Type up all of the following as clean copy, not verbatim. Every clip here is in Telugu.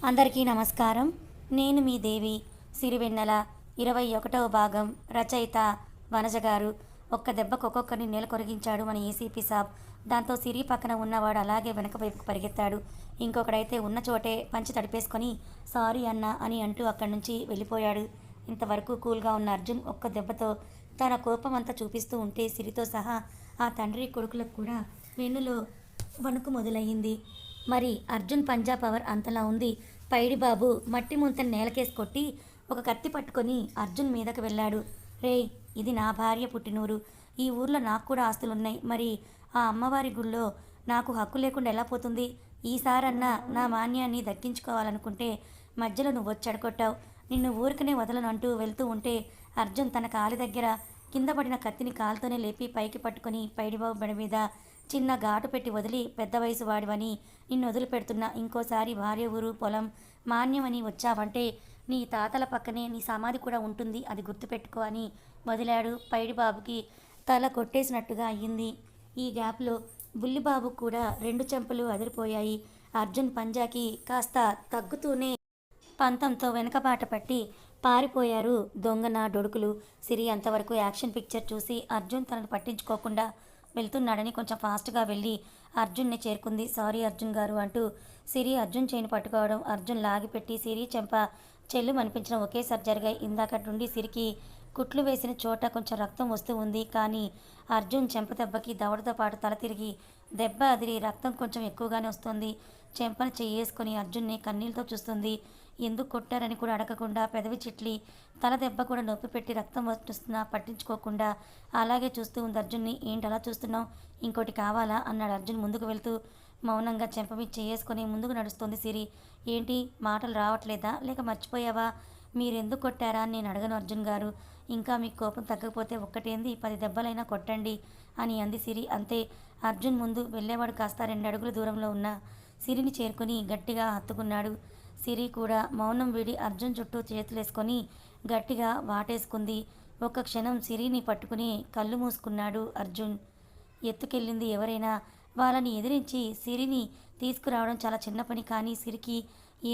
అందరికీ నమస్కారం. నేను మీ దేవి. సిరివెన్నెల 21వ భాగం. రచయిత వనజ గారు. ఒక్క దెబ్బకు ఒక్కొక్కరిని నేల కొరిగించాడు మన ఏసీపీ సాబ్. దాంతో సిరి పక్కన ఉన్నవాడు అలాగే వెనక వైపుకు పరిగెత్తాడు. ఇంకొకడైతే ఉన్న చోటే పంచి తడిపేసుకొని సారీ అన్నా అని అంటూ అక్కడి నుంచి వెళ్ళిపోయాడు. ఇంతవరకు కూల్గా ఉన్న అర్జున్ ఒక్క దెబ్బతో తన కోపం అంతా చూపిస్తూ ఉంటే సిరితో సహా ఆ తండ్రి కొడుకులకు కూడా వెన్నులో వణుకు మొదలయ్యింది. మరి అర్జున్ పంజా పవర్ అంతలా ఉంది. పైడి బాబు మట్టి ముంతని నేలకేసి కొట్టి ఒక కత్తి పట్టుకొని అర్జున్ మీదకు వెళ్ళాడు. రేయ్, ఇది నా భార్య పుట్టినూరు. ఈ ఊర్లో నాకు కూడా ఆస్తులున్నాయి. మరి ఆ అమ్మవారి గుళ్ళో నాకు హక్కు లేకుండా ఎలా పోతుంది? ఈసారన్నా నా మాన్యాన్ని దక్కించుకోవాలనుకుంటే మధ్యలో నువ్వు వచ్చి అడగొట్టావు. నిన్ను ఊరికనే వదలను అంటూ వెళ్తూ ఉంటే అర్జున్ తన కాలి దగ్గర కింద పడిన కత్తిని కాలుతోనే లేపి పైకి పట్టుకొని పైడిబాబు బెడ మీద చిన్న ఘాటు పెట్టి వదిలి, పెద్ద వయసు వాడివని నిన్ను వదిలిపెడుతున్నా. ఇంకోసారి భార్య ఊరు పొలం మాన్యమని వచ్చావంటే నీ తాతల పక్కనే నీ సమాధి కూడా ఉంటుంది, అది గుర్తుపెట్టుకో అని వదిలాడు. పైడిబాబుకి తల కొట్టేసినట్టుగా అయ్యింది. ఈ గ్యాప్లో బుల్లిబాబు కూడా 2 చెంపలు అదిరిపోయాయి. అర్జున్ పంజాకి కాస్త తగ్గుతూనే పంతంతో వెనకబాట పట్టి పారిపోయారు దొంగన డొడుకులు. సిరి అంతవరకు యాక్షన్ పిక్చర్ చూసి అర్జున్ తనను పట్టించుకోకుండా వెళ్తున్నాడని కొంచెం ఫాస్ట్గా వెళ్ళి అర్జున్ని చేరుకుంది. సారీ అర్జున్ గారు అంటూ సిరి అర్జున్ చేయిని పట్టుకోవడం, అర్జున్ లాగిపెట్టి సిరి చెంప చెల్లు అనిపించడం ఒకేసారి జరిగాయి. ఇందాకటి నుండి సిరికి కుట్లు వేసిన చోట కొంచెం రక్తం వస్తూ ఉంది. కానీ అర్జున్ చెంప దెబ్బకి దవడతో పాటు తల తిరిగి దెబ్బ అదిరి రక్తం కొంచెం ఎక్కువగానే వస్తుంది. చెంపను చెయ్యేసుకొని అర్జున్ని కన్నీళ్ళతో చూస్తుంది. ఎందుకు కొట్టారని కూడా అడగకుండా పెదవి చిట్లి తల దెబ్బ కూడా నొప్పి పెట్టి రక్తం వస్తున్నా పట్టించుకోకుండా అలాగే చూస్తూ ఉంది అర్జున్ని. ఏంటి అలా చూస్తున్నావు? ఇంకోటి కావాలా అన్నాడు అర్జున్ ముందుకు వెళ్తూ. మౌనంగా చెంప మీద చేసుకొని ముందుకు నడుస్తుంది సిరి. ఏంటి మాటలు రావట్లేదా, లేక మర్చిపోయావా? మీరెందుకు కొట్టారా అని నేను అడగను అర్జున్ గారు. ఇంకా మీకు కోపం తగ్గకపోతే ఒక్కటేంది 10 దెబ్బలైనా కొట్టండి అని అంది సిరి. అంతే. అర్జున్ ముందు వెళ్ళేవాడు కాస్త 2 అడుగుల దూరంలో ఉన్న సిరిని చేరుకుని గట్టిగా హత్తుకున్నాడు. సిరి కూడా మౌనం వీడి అర్జున్ చుట్టూ చేతులేసుకొని గట్టిగా వాటేసుకుంది. ఒక్క క్షణం సిరిని పట్టుకుని కళ్ళు మూసుకున్నాడు అర్జున్. ఎత్తుకెళ్ళింది ఎవరైనా వాళ్ళని ఎదిరించి సిరిని తీసుకురావడం చాలా చిన్న పని. కానీ సిరికి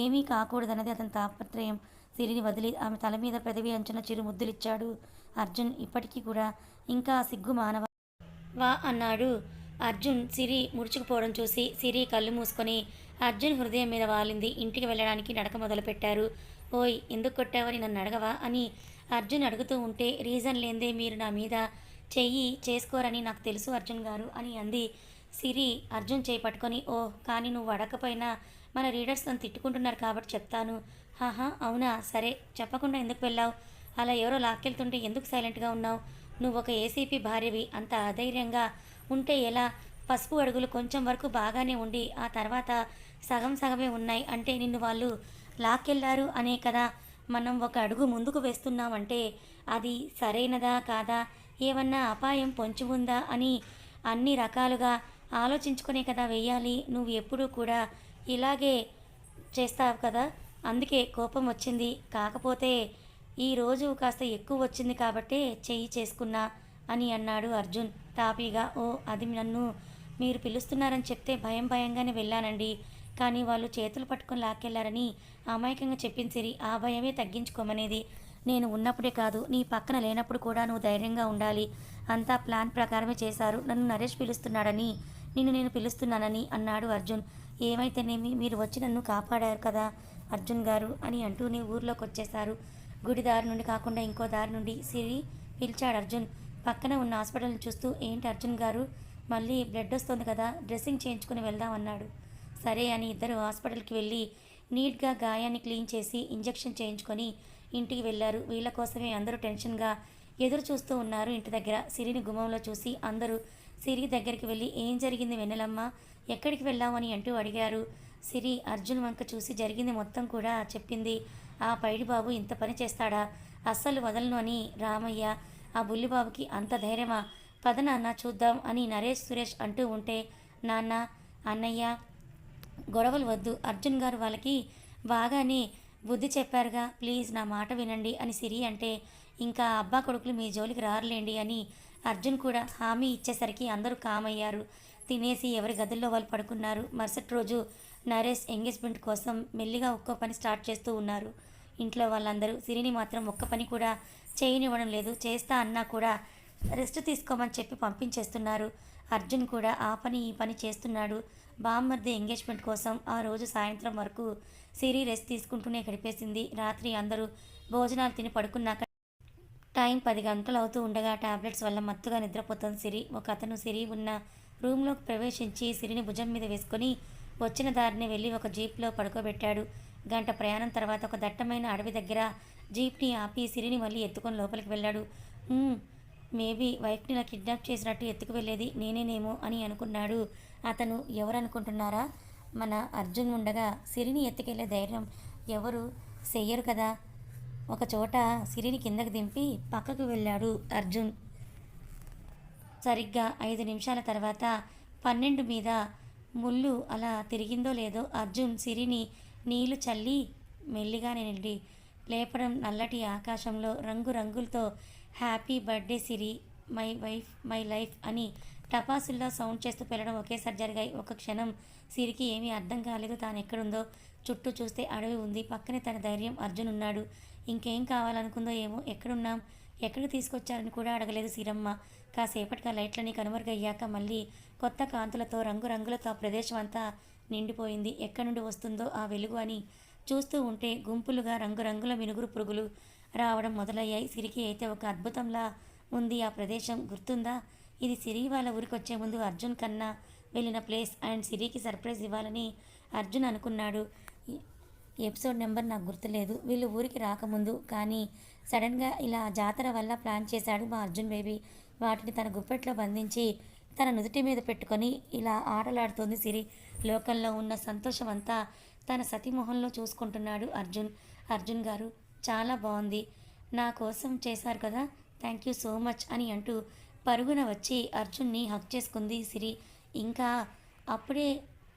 ఏమీ కాకూడదన్నది అతని తాపత్రయం. సిరిని వదిలి ఆమె తల మీద పెదవి అంచున చిరు ముద్దులిచ్చాడు అర్జున్. ఇప్పటికీ కూడా ఇంకా సిగ్గు మానవ వా అన్నాడు అర్జున్. సిరి ముడుచుకుపోవడం చూసి సిరి కళ్ళు మూసుకొని అర్జున్ హృదయం మీద వాలింది. ఇంటికి వెళ్ళడానికి నడక మొదలుపెట్టారు. ఓయ్, ఎందుకు కొట్టావని నన్ను అడగవా అని అర్జున్ అడుగుతూ ఉంటే, రీజన్ లేదే మీరు నా మీద చెయ్యి చేసుకోరని నాకు తెలుసు అర్జున్ గారు అని అంది సిరి. అర్జున్ చేయి పట్టుకొని, ఓ కానీ నువ్వు అడగకపోయినా మన రీడర్స్ నన్ను తిట్టుకుంటున్నారు కాబట్టి చెప్తాను. హాహా అవునా, సరే చెప్పకుండా ఎందుకు వెళ్ళావు? అలా ఎవరో లాక్కెళ్తుంటే ఎందుకు సైలెంట్గా ఉన్నావు? నువ్వు ఒక ఏసీపీ భార్యవి, అంత అధైర్యంగా ఉంటే ఎలా? పసుపు అడుగులు కొంచెం వరకు బాగానే ఉండి ఆ తర్వాత సగం సగమే ఉన్నాయి అంటే నిన్ను వాళ్ళు లాక్కెళ్లారు అనే కదా. మనం ఒక అడుగు ముందుకు వేస్తున్నామంటే అది సరైనదా కాదా, ఏమన్నా అపాయం పొంచి ఉందా అని అన్ని రకాలుగా ఆలోచించుకునే కదా వెయ్యాలి. నువ్వు ఎప్పుడూ కూడా ఇలాగే చేస్తావు కదా, అందుకే కోపం వచ్చింది. కాకపోతే ఈరోజు కాస్త ఎక్కువ వచ్చింది కాబట్టే చెయ్యి చేసుకున్నా అని అన్నాడు అర్జున్ తాపీగా. ఓ అది నన్ను మీరు పిలుస్తున్నారని చెప్తే భయం భయంగానే వెళ్ళానండి. కానీ వాళ్ళు చేతులు పట్టుకొని లాక్కెళ్లారని అమాయకంగా చెప్పింది సిరి. ఆ భయమే తగ్గించుకోమనేది. నేను ఉన్నప్పుడే కాదు, నీ పక్కన లేనప్పుడు కూడా నువ్వు ధైర్యంగా ఉండాలి. అంతా ప్లాన్ ప్రకారమే చేశారు. నన్ను నరేష్ పిలుస్తున్నాడని నిన్ను నేను పిలుస్తున్నానని అన్నాడు అర్జున్. ఏమైతేనేమి మీరు వచ్చి నన్ను కాపాడారు కదా అర్జున్ గారు అని అంటూనే ఊర్లోకి వచ్చేశారు. గుడి దారి నుండి కాకుండా ఇంకో దారి నుండి సిరి పిలిచాడు అర్జున్. పక్కన ఉన్న హాస్పిటల్ని చూస్తూ, ఏంటి అర్జున్ గారు, మళ్ళీ బ్లడ్ వస్తుంది కదా, డ్రెస్సింగ్ చేయించుకుని వెళ్దాం అన్నాడు. సరే అని ఇద్దరు హాస్పిటల్కి వెళ్ళి నీట్గా గాయాన్ని క్లీన్ చేసి ఇంజెక్షన్ చేయించుకొని ఇంటికి వెళ్ళారు. వీళ్ళ కోసమే అందరూ టెన్షన్గా ఎదురు చూస్తూ ఉన్నారు ఇంటి దగ్గర. సిరిని గుమ్మంలో చూసి అందరూ సిరి దగ్గరికి వెళ్ళి, ఏం జరిగింది వెన్నెలమ్మ, ఎక్కడికి వెళ్ళామని అంటూ అడిగారు. సిరి అర్జున్ వంక చూసి జరిగింది మొత్తం కూడా చెప్పింది. ఆ పైడిబాబు ఇంత పని చేస్తాడా, అస్సలు వదలను అని రామయ్య. ఆ బుల్లిబాబుకి అంత ధైర్యమా? పద నాన్న చూద్దాం అని నరేష్ సురేష్ అంటూ ఉంటే, నాన్న అన్నయ్య గొడవలు వద్దు, అర్జున్ గారు వాళ్ళకి బాగానే బుద్ధి చెప్పారుగా, ప్లీజ్ నా మాట వినండి అని సిరి అంటే, ఇంకా అబ్బా కొడుకులు మీ జోలికి రారులేండి అని అర్జున్ కూడా హామీ ఇచ్చేసరికి అందరూ కామయ్యారు. తినేసి ఎవరి గదుల్లో వాళ్ళు పడుకున్నారు. మరుసటి రోజు నరేష్ ఎంగేజ్మెంట్ కోసం మెల్లిగా ఒక్కో పని స్టార్ట్ చేస్తూ ఉన్నారు. ఇంట్లో వాళ్ళందరూ సిరిని మాత్రం ఒక్క పని కూడా చేయనివ్వడం లేదు. చేస్తా అన్నా కూడా రెస్ట్ తీసుకోమని చెప్పి పంపించేస్తున్నారు. అర్జున్ కూడా ఆ పని ఈ పని చేస్తున్నాడు. బామ్మర్ది ఎంగేజ్మెంట్ కోసం ఆ రోజు సాయంత్రం వరకు సిరి రెస్ట్ తీసుకుంటూనే గడిపేసింది. రాత్రి అందరూ భోజనాలు తిని పడుకున్నాక టైం 10 గంటలు అవుతూ ఉండగా టాబ్లెట్స్ వల్ల మత్తుగా నిద్రపోతుంది సిరి. ఒక అతను సిరి ఉన్న రూమ్లోకి ప్రవేశించి సిరిని భుజం మీద వేసుకొని వచ్చిన దారిని వెళ్ళి ఒక జీప్లో పడుకోబెట్టాడు. గంట ప్రయాణం తర్వాత ఒక దట్టమైన అడవి దగ్గర జీప్ని ఆపి సిరిని మళ్ళీ ఎత్తుకొని లోపలికి వెళ్ళాడు. మేబీ వైఫ్ని ఇలా కిడ్నాప్ చేసినట్టు ఎత్తుకు వెళ్ళేది నేనేనేమో అని అనుకున్నాడు. అతను ఎవరనుకుంటున్నారా? మన అర్జున్ ఉండగా సిరిని ఎత్తుకెళ్లే ధైర్యం ఎవరు చెయ్యరు కదా. ఒక చోట సిరిని కిందకి దింపి పక్కకు వెళ్ళాడు అర్జున్. సరిగ్గా 5 నిమిషాల తర్వాత 12 మీద ముళ్ళు అలా తిరిగిందో లేదో అర్జున్ సిరిని నీళ్లు చల్లి మెల్లిగానే నిండి లేపడం నల్లటి ఆకాశంలో రంగురంగులతో happy birthday Siri, my wife my life అని టపాసుల్లో సౌండ్ చేస్తూ పెళ్ళడం ఒకేసారి జరిగాయి. ఒక క్షణం సిరికి ఏమీ అర్థం కాలేదు. తాను ఎక్కడుందో చుట్టూ చూస్తే అడవి ఉంది. పక్కనే తన ధైర్యం అర్జున్ ఉన్నాడు. ఇంకేం కావాలనుకుందో ఏమో. ఎక్కడున్నాం, ఎక్కడికి తీసుకొచ్చారని కూడా అడగలేదు సిరమ్మ. కాసేపటికి ఆ లైట్లని కనుమరుగయ్యాక మళ్ళీ కొత్త కాంతులతో రంగురంగులతో ఆ ప్రదేశం అంతా నిండిపోయింది. ఎక్కడి నుండి వస్తుందో ఆ వెలుగు అని చూస్తూ ఉంటే గుంపులుగా రంగురంగుల మినుగురు పురుగులు రావడం మొదలయ్యాయి. సిరికి అయితే ఒక అద్భుతంలా ఉంది ఆ ప్రదేశం. గుర్తుందా? ఇది సిరి వాళ్ళ ఊరికి వచ్చే ముందు అర్జున్ కన్నా వెళ్ళిన ప్లేస్. అండ్ సిరికి సర్ప్రైజ్ ఇవ్వాలని అర్జున్ అనుకున్నాడు. ఎపిసోడ్ నెంబర్ నాకు గుర్తులేదు. వీళ్ళు ఊరికి రాకముందు కానీ సడన్గా ఇలా జాతర వల్ల ప్లాన్ చేశాడు మా అర్జున్ బేబీ. వాటిని తన గుప్పెట్లో బంధించి తన నుదుటి మీద పెట్టుకొని ఇలా ఆటలాడుతోంది సిరి. లోకంలో ఉన్న సంతోషం అంతా తన సతీమొహంలో చూసుకుంటున్నాడు అర్జున్. అర్జున్ గారు చాలా బాగుంది, నా కోసం చేశారు కదా, థ్యాంక్ యూ సో మచ్ అని అంటూ పరుగున వచ్చి అర్జున్ని హక్ చేసుకుంది సిరి. ఇంకా అప్పుడే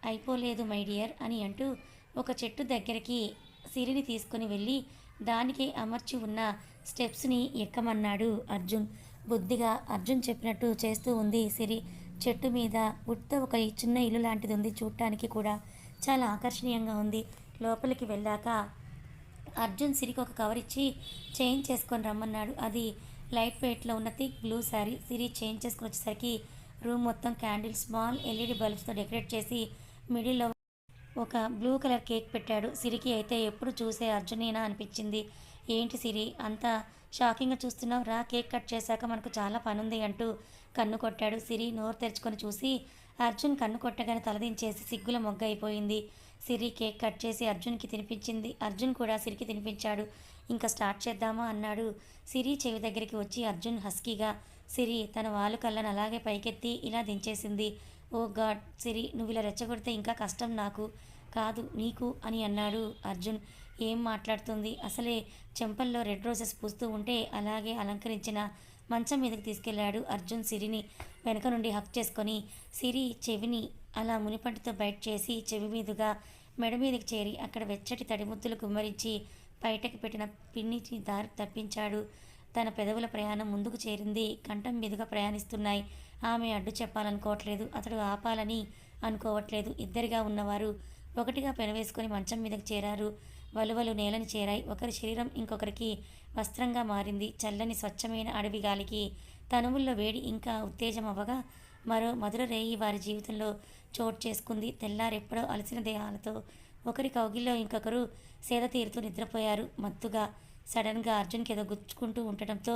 అయిపోలేదు మై డియర్ అని అంటూ ఒక చెట్టు దగ్గరికి సిరిని తీసుకుని వెళ్ళి దానికి అమర్చి ఉన్న స్టెప్స్ని ఎక్కమన్నాడు అర్జున్. బుద్ధిగా అర్జున్ చెప్పినట్టు చేస్తూ ఉంది సిరి. చెట్టు మీద ఉత్త ఒక చిన్న ఇల్లు లాంటిది ఉంది. చూడటానికి కూడా చాలా ఆకర్షణీయంగా ఉంది. లోపలికి వెళ్ళాక అర్జున్ సిరికి ఒక కవర్ ఇచ్చి చేంజ్ చేసుకొని రమ్మన్నాడు. అది లైట్ వెయిట్లో ఉన్న థిక్ బ్లూ శారీ. సిరి చేంజ్ చేసుకుని వచ్చేసరికి రూమ్ మొత్తం క్యాండిల్, స్మాల్ ఎల్ఈడి బల్బ్స్తో డెకరేట్ చేసి మిడిల్లో ఒక బ్లూ కలర్ కేక్ పెట్టాడు. సిరికి అయితే ఎప్పుడు చూసే అర్జునేనా అనిపించింది. ఏంటి సిరి అంత షాకింగ్గా చూస్తున్నావు, రా కేక్ కట్ చేశాక మనకు చాలా పనుంది అంటూ కన్ను కొట్టాడు. సిరి నోరు తెరుచుకొని చూసి అర్జున్ కన్ను కొట్టగానే తలదించేసి సిగ్గుల మొగ్గ అయిపోయింది. సిరి కేక్ కట్ చేసి అర్జున్కి తినిపించింది. అర్జున్ కూడా సిరికి తినిపించాడు. ఇంకా స్టార్ట్ చేద్దామా అన్నాడు. సిరి చెవి దగ్గరికి వచ్చి అర్జున్ హస్కీగా. సిరి తన వాలు కళ్ళను అలాగే పైకెత్తి ఇలా దించేసింది. ఓ గాడ్ సిరి, నువ్వు ఇలా రెచ్చగొడితే ఇంకా కష్టం నాకు కాదు నీకు అని అన్నాడు అర్జున్. ఏం మాట్లాడుతుంది, అసలే చెంపల్లో రెడ్ రోజెస్ పూస్తూ ఉంటే అలాగే అలంకరించిన మంచం మీదకి తీసుకెళ్లాడు అర్జున్ సిరిని. వెనక నుండి హక్ చేసుకొని సిరి చెవిని అలా మునిపంటితో బయట చేసి చెవి మీదుగా మెడ మీదకి చేరి అక్కడ వెచ్చటి తడిముద్దులు గుమ్మరించి బయటకు పెట్టిన పిన్నిని దారి తప్పించాడు. తన పెదవుల ప్రయాణం ముందుకు చేరింది. కంఠం మీదుగా ప్రయాణిస్తున్నాయి. ఆమె అడ్డు చెప్పాలనుకోవట్లేదు, అతడు ఆపాలని అనుకోవట్లేదు. ఇద్దరిగా ఉన్నవారు ఒకటిగా పెనవేసుకొని మంచం మీదకి చేరారు. వలువలు నేలని చేరాయి. ఒకరి శరీరం ఇంకొకరికి వస్త్రంగా మారింది. చల్లని స్వచ్ఛమైన అడవి గాలికి తనువుల్లో వేడి ఇంకా ఉత్తేజం అవ్వగా మరో మధుర రేయి వారి జీవితంలో చోటు చేసుకుంది. తెల్లారెప్పుడో అలసిన దేహాలతో ఒకరి కౌగిల్లో ఇంకొకరు సేద తీరుతూ నిద్రపోయారు మత్తుగా. సడన్గా అర్జున్కి ఏదో గుచ్చుకుంటూ ఉండటంతో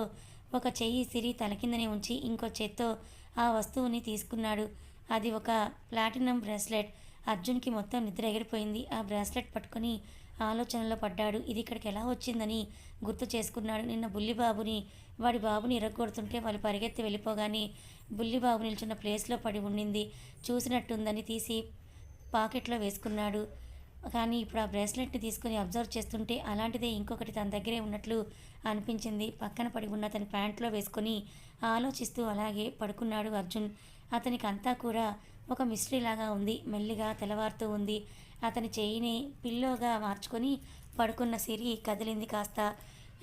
ఒక చెయ్యి సిరి తల కిందనే ఉంచి ఇంకో చేత్తో ఆ వస్తువుని తీసుకున్నాడు. అది ఒక ప్లాటినం బ్రాస్లెట్. అర్జున్కి మొత్తం నిద్ర ఎగిరిపోయింది. ఆ బ్రాస్లెట్ పట్టుకొని ఆలోచనలో పడ్డాడు. ఇది ఇక్కడికి ఎలా వచ్చిందని గుర్తు చేసుకున్నాడు. నిన్న బుల్లిబాబుని వాడి బాబుని ఇరగొడుతుంటే వాళ్ళు పరిగెత్తి వెళ్ళిపోగానే బుల్లిబాబు నిల్చున్న ప్లేస్లో పడి ఉండింది. చూసినట్టుందని తీసి పాకెట్లో వేసుకున్నాడు. కానీ ఇప్పుడు ఆ బ్రేస్లెట్ని తీసుకుని అబ్జర్వ్ చేస్తుంటే అలాంటిదే ఇంకొకటి తన దగ్గరే ఉన్నట్లు అనిపించింది. పక్కన పడి ఉన్న అతని ప్యాంట్లో వేసుకొని ఆలోచిస్తూ అలాగే పడుకున్నాడు అర్జున్. అతనికి అంతా కూడా ఒక మిస్టరీలాగా ఉంది. మెల్లిగా తెల్లవారుతూ ఉంది. అతని చేయిని పిల్లోగా మార్చుకొని పడుకున్న సిరి కదిలింది. కాస్త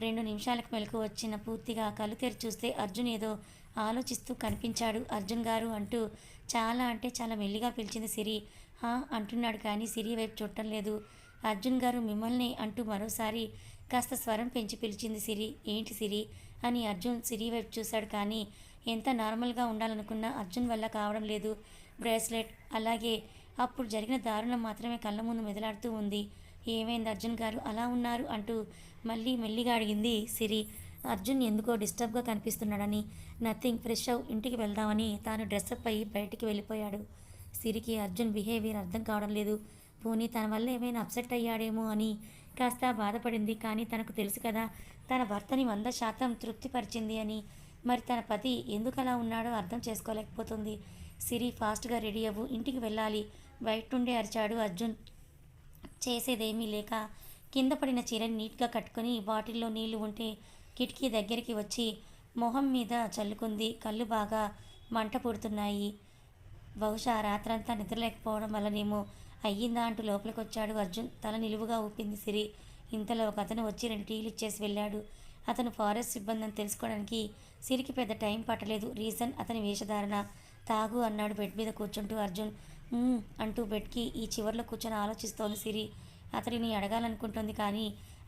2 నిమిషాలకు మెలకు వచ్చిన పూర్తిగా కళ్ళు తెరిచి చూస్తే అర్జున్ ఏదో ఆలోచిస్తూ కనిపించాడు. అర్జున్ గారు అంటూ చాలా అంటే చాలా మెల్లిగా పిలిచింది సిరి. అంటున్నాడు కానీ సిరి వైపు చూడటం లేదు. అర్జున్ గారు మిమ్మల్ని అంటూ మరోసారి కాస్త స్వరం పెంచి పిలిచింది సిరి. ఏంటి సిరి అని అర్జున్ సిరి వైపు చూశాడు కానీ ఎంత నార్మల్గా ఉండాలనుకున్నా అర్జున్ వల్ల కావడం లేదు. బ్రేస్లెట్ అలాగే అప్పుడు జరిగిన దారుణం మాత్రమే కళ్ళ ముందు మెదలాడుతూ ఉంది. ఏమైంది అర్జున్ గారు అలా ఉన్నారు అంటూ మళ్ళీ మెల్లిగా అడిగింది సిరి. అర్జున్ ఎందుకో డిస్టర్బ్గా కనిపిస్తున్నాడని, నథింగ్, ఫ్రెష్ అవ్ ఇంటికి వెళ్దామని తాను డ్రెస్అప్ అయ్యి బయటికి వెళ్ళిపోయాడు. సిరికి అర్జున్ బిహేవియర్ అర్థం కావడం లేదు. పోనీ తన వల్ల ఏమైనా అప్సెట్ అయ్యాడేమో అని కాస్త బాధపడింది. కానీ తనకు తెలుసు కదా తన భర్తని 100% తృప్తిపరిచింది అని. మరి తన పతి ఎందుకు అలా ఉన్నాడో అర్థం చేసుకోలేకపోతుంది. సిరి ఫాస్ట్గా రెడీ అవ్వు, ఇంటికి వెళ్ళాలి, బయట నుండే అరిచాడు అర్జున్. చేసేదేమీ లేక కింద పడిన చీరని నీట్గా కట్టుకొని బాటిల్లో నీళ్లు ఉంటే కిటికీ దగ్గరికి వచ్చి మొహం మీద చల్లుకుంది. కళ్ళు బాగా మంట పుడుతున్నాయి. బహుశా రాత్రంతా నిద్రలేకపోవడం వల్లనేమో అయ్యిందా అంటూ లోపలికి వచ్చాడు అర్జున్. తల నిలువుగా ఊపింది సిరి. ఇంతలో ఒక అతను వచ్చి 2 టీలు ఇచ్చేసి వెళ్ళాడు. అతను ఫారెస్ట్ సిబ్బంది అని తెలుసుకోవడానికి సిరికి పెద్ద టైం పట్టలేదు. రీజన్ అతని వేషధారణ. తాగు అన్నాడు బెడ్ మీద కూర్చుంటూ అర్జున్. అంటూ బెడ్కి ఈ చివర్లో కూర్చొని ఆలోచిస్తోంది సిరి. అతడిని అడగాలనుకుంటుంది కానీ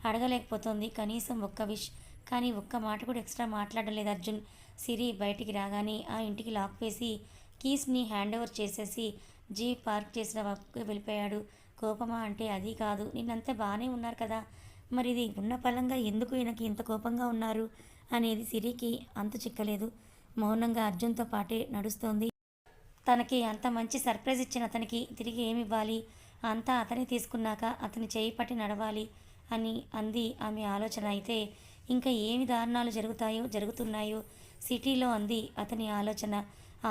అడగలేకపోతుంది. కనీసం ఒక్క విష్ కానీ ఒక్క మాట కూడా ఎక్స్ట్రా మాట్లాడడం లేదు అర్జున్. సిరి బయటికి రాగానే ఆ ఇంటికి లాక్ వేసి కీస్ని హ్యాండ్ ఓవర్ చేసేసి జీప్ పార్క్ చేసిన వైపుకి వెళ్ళిపోయాడు. కోపమా అంటే అది కాదు, నిన్నంతా బాగానే ఉన్నారు కదా, మరి ఇది ఉన్న పలంగా ఎందుకు ఈయనకి ఇంత కోపంగా ఉన్నారు అనేది సిరికి అంతు చిక్కలేదు. మౌనంగా అర్జున్తో పాటే నడుస్తోంది. తనకి అంత మంచి సర్ప్రైజ్ ఇచ్చిన అతనికి తిరిగి ఏమివ్వాలి, అంతా అతనే తీసుకున్నాక అతని చేయి పట్టి నడవాలి అని అంది ఆమె ఆలోచన. అయితే ఇంకా ఏమి దారుణాలు జరుగుతున్నాయో సిటీలో అంది అతని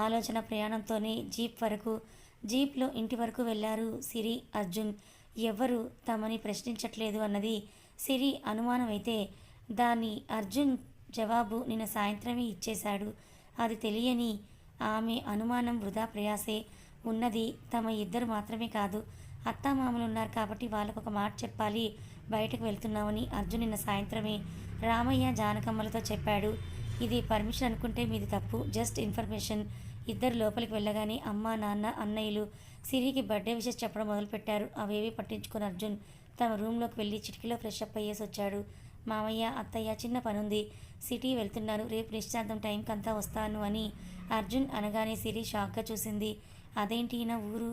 ఆలోచన ప్రయాణంతోనే జీప్లో ఇంటి వరకు వెళ్ళారు సిరి అర్జున్. ఎవ్వరూ తమని ప్రశ్నించట్లేదు అన్నది సిరి అనుమానం. అయితే దాని అర్జున్ జవాబు నిన్న సాయంత్రమే ఇచ్చేశాడు. అది తెలియని ఆమె అనుమానం వృధా ప్రయాసే. ఉన్నది తమ ఇద్దరు మాత్రమే కాదు, అత్తామామలు ఉన్నారు కాబట్టి వాళ్ళకొక మాట చెప్పాలి, బయటకు వెళ్తున్నామని అర్జున్ నిన్న సాయంత్రమే రామయ్య జానకమ్మలతో చెప్పాడు. ఇది పర్మిషన్ అనుకుంటే మీది తప్పు, జస్ట్ ఇన్ఫర్మేషన్. ఇద్దరు లోపలికి వెళ్ళగానే అమ్మ, నాన్న, అన్నయ్యలు సిరికి బర్త్డే విషెస్ చెప్పడం మొదలుపెట్టారు. అవేవి పట్టించుకుని అర్జున్ తమ రూమ్లోకి వెళ్ళి చిటికీలో ఫ్రెష్ అప్ అయ్యేసి వచ్చాడు. మామయ్య, అత్తయ్య, చిన్న పనుంది, సిటీ వెళ్తున్నాను, రేపు నిశ్చాంతం టైంకి అంతా వస్తాను అని అర్జున్ అనగానే సిరి షాక్గా చూసింది. అదేంటి నా ఊరు,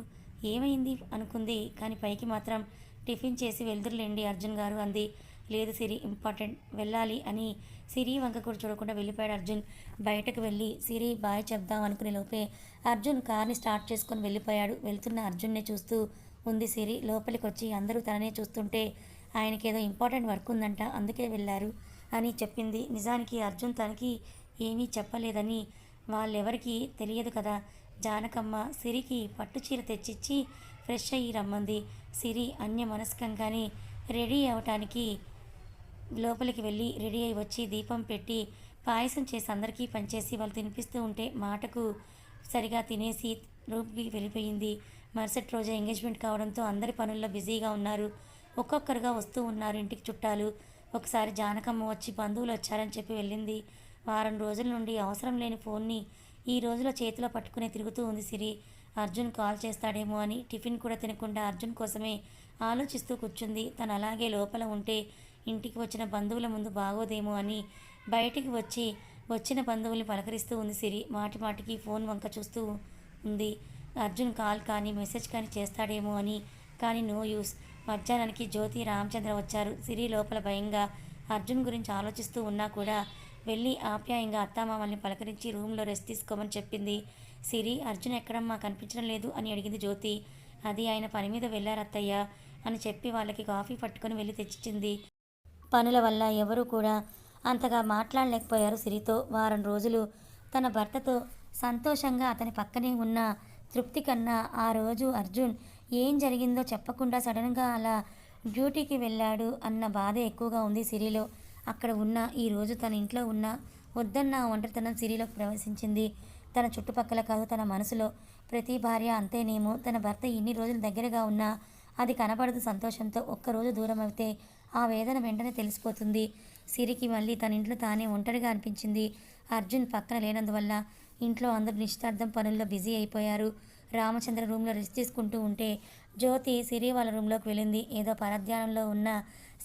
ఏమైంది అనుకుంది. కానీ పైకి మాత్రం టిఫిన్ చేసి వెళ్దురులేండి అర్జున్ గారు అంది. లేదు సిరి, ఇంపార్టెంట్, వెళ్ళాలి అని సిరి వంక కూడా చూడకుండా వెళ్ళిపోయాడు అర్జున్. బయటకు వెళ్ళి సిరి బాయ్ చెప్దాం అనుకునే లోపే అర్జున్ కార్ని స్టార్ట్ చేసుకొని వెళ్ళిపోయాడు. వెళ్తున్న అర్జున్నే చూస్తూ ఉంది సిరి. లోపలికి వచ్చి అందరూ తననే చూస్తుంటే ఆయనకి ఏదో ఇంపార్టెంట్ వర్క్ ఉందంట, అందుకే వెళ్ళారు అని చెప్పింది. నిజానికి అర్జున్ తనకి ఏమీ చెప్పలేదని వాళ్ళెవరికీ తెలియదు కదా. జానకమ్మ సిరికి పట్టుచీర తెచ్చిచ్చి ఫ్రెష్ అయ్యి రమ్మంది. సిరి అన్యమనస్కంగానే రెడీ అవటానికి లోపలికి వెళ్ళి రెడీ అయి వచ్చి దీపం పెట్టి పాయసం చేసి అందరికీ పనిచేసి వాళ్ళు తినిపిస్తూ ఉంటే మాటకు సరిగా తినేసి రూమ్కి వెళ్ళిపోయింది. మరుసటి రోజే ఎంగేజ్మెంట్ కావడంతో అందరి పనుల్లో బిజీగా ఉన్నారు. ఒక్కొక్కరుగా వస్తూ ఉన్నారు ఇంటికి చుట్టాలు. ఒకసారి జానకమ్మ వచ్చి బంధువులు వచ్చారని చెప్పి వెళ్ళింది. వారం రోజుల నుండి అవసరం లేని ఫోన్ని ఈ రోజులో చేతిలో పట్టుకుని తిరుగుతూ ఉంది సిరి. అర్జున్ కాల్ చేస్తాడేమో అని టిఫిన్ కూడా తినకుండా అర్జున్ కోసమే ఆలోచిస్తూ కూర్చుంది. తను అలాగే లోపల ఉంటే ఇంటికి వచ్చిన బంధువుల ముందు బాగోదేమో అని బయటికి వచ్చి వచ్చిన బంధువుల్ని పలకరిస్తూ ఉంది సిరి. మాటి మాటికి ఫోన్ వంక చూస్తూ ఉంది. అర్జున్ కాల్ కానీ మెసేజ్ కానీ చేస్తాడేమో అని. కానీ నో యూస్. మధ్యాహ్నానికి జ్యోతి, రామచంద్ర వచ్చారు. సిరి లోపల భయంగా అర్జున్ గురించి ఆలోచిస్తూ ఉన్నా కూడా వెళ్ళి ఆప్యాయంగా అత్తామామల్ని పలకరించి రూమ్లో రెస్ట్ తీసుకోమని చెప్పింది. సిరి, అర్జున్ ఎక్కడమ్మా కనిపించడం లేదు అని అడిగింది జ్యోతి. అది ఆయన పని మీద వెళ్ళారు అత్తయ్య అని చెప్పి వాళ్ళకి కాఫీ పట్టుకొని వెళ్ళి తెచ్చిచ్చింది. పనుల వల్ల ఎవరూ కూడా అంతగా మాట్లాడలేకపోయారు సిరితో. వారం రోజులు తన భర్తతో సంతోషంగా అతని పక్కనే ఉన్న తృప్తి కన్నా ఆ రోజు అర్జున్ ఏం జరిగిందో చెప్పకుండా సడన్గా అలా డ్యూటీకి వెళ్ళాడు అన్న బాధ ఎక్కువగా ఉంది సిరిలో. అక్కడ ఉన్న ఈరోజు తన ఇంట్లో ఉన్న వద్దన్న ఒంటరితనం సిరిలో ప్రవేశించింది. తన చుట్టుపక్కల కాదు, తన మనసులో. ప్రతి భార్య అంతేనేమో. తన భర్త ఇన్ని రోజులు దగ్గరగా ఉన్నా అది కనబడదు సంతోషంతో. ఒక్కరోజు దూరం అయితే ఆ వేదన వెంటనే తెలిసిపోతుంది. సిరికి మళ్ళీ తన ఇంట్లో తానే ఒంటరిగా అనిపించింది. అర్జున్ పక్కన లేనందువల్ల ఇంట్లో అందరూ నిశ్చితార్థం పనుల్లో బిజీ అయిపోయారు. రామచంద్ర రూమ్లో రెస్ట్ తీసుకుంటూ ఉంటే జ్యోతి సిరి వాళ్ళ రూమ్లోకి వెళ్ళింది. ఏదో పరధ్యానంలో ఉన్న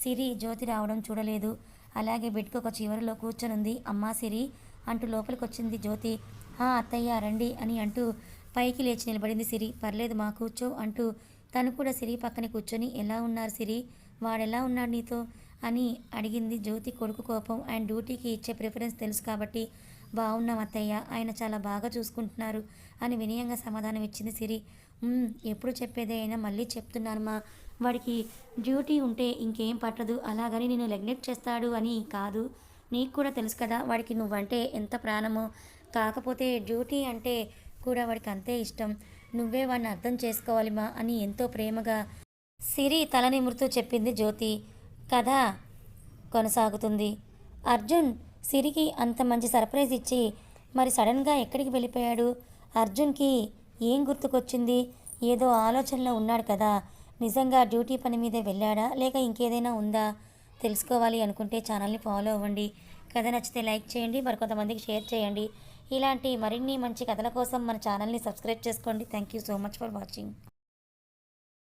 సిరి జ్యోతి రావడం చూడలేదు. అలాగే బెడ్కి ఒక చివరిలో కూర్చొనుంది. అమ్మా సిరి అంటూ లోపలికి వచ్చింది జ్యోతి. అత్తయ్య రండి అని అంటూ పైకి లేచి నిలబడింది సిరి. పర్లేదు మా కూర్చో అంటూ తను కూడా సిరి పక్కనే కూర్చొని ఎలా ఉన్నారు సిరి, వాడెలా ఉన్నాడు నీతో అని అడిగింది జ్యోతి. కొడుకు కోపం అండ్ డ్యూటీకి ఇచ్చే ప్రిఫరెన్స్ తెలుసు కాబట్టి బాగున్నాం అత్తయ్య, ఆయన చాలా బాగా చూసుకుంటున్నారు అని వినయంగా సమాధానం ఇచ్చింది సిరి. ఎప్పుడు చెప్పేదే అయినా మళ్ళీ చెప్తున్నానమ్మా, వాడికి డ్యూటీ ఉంటే ఇంకేం పట్టదు, అలాగని నేను నెగ్లెక్ట్ చేస్తాడు అని కాదు. నీకు కూడా తెలుసు కదా వాడికి నువ్వంటే ఎంత ప్రాణమో. కాకపోతే డ్యూటీ అంటే కూడా వాడికి అంతే ఇష్టం. నువ్వే వాడిని అర్థం చేసుకోవాలి మా అని ఎంతో ప్రేమగా సిరి తల నిమురుతూ చెప్పింది జ్యోతి. కథ కొనసాగుతుంది. అర్జున్ సిరికి అంత మంచి సర్ప్రైజ్ ఇచ్చి మరి సడన్గా ఎక్కడికి వెళ్ళిపోయాడు? అర్జున్కి ఏం గుర్తుకొచ్చింది? ఏదో ఆలోచనలో ఉన్నాడు కదా, నిజంగా డ్యూటీ పని మీదే వెళ్ళాడా లేక ఇంకేదైనా ఉందా? తెలుసుకోవాలి అనుకుంటే ఛానల్ని ఫాలో అవ్వండి. కథ నచ్చితే లైక్ చేయండి, మరికొంతమందికి షేర్ చేయండి. ఇలాంటి మరిన్ని మంచి కథల కోసం మన ఛానల్ని సబ్స్క్రైబ్ చేసుకోండి. Thank you so much for watching.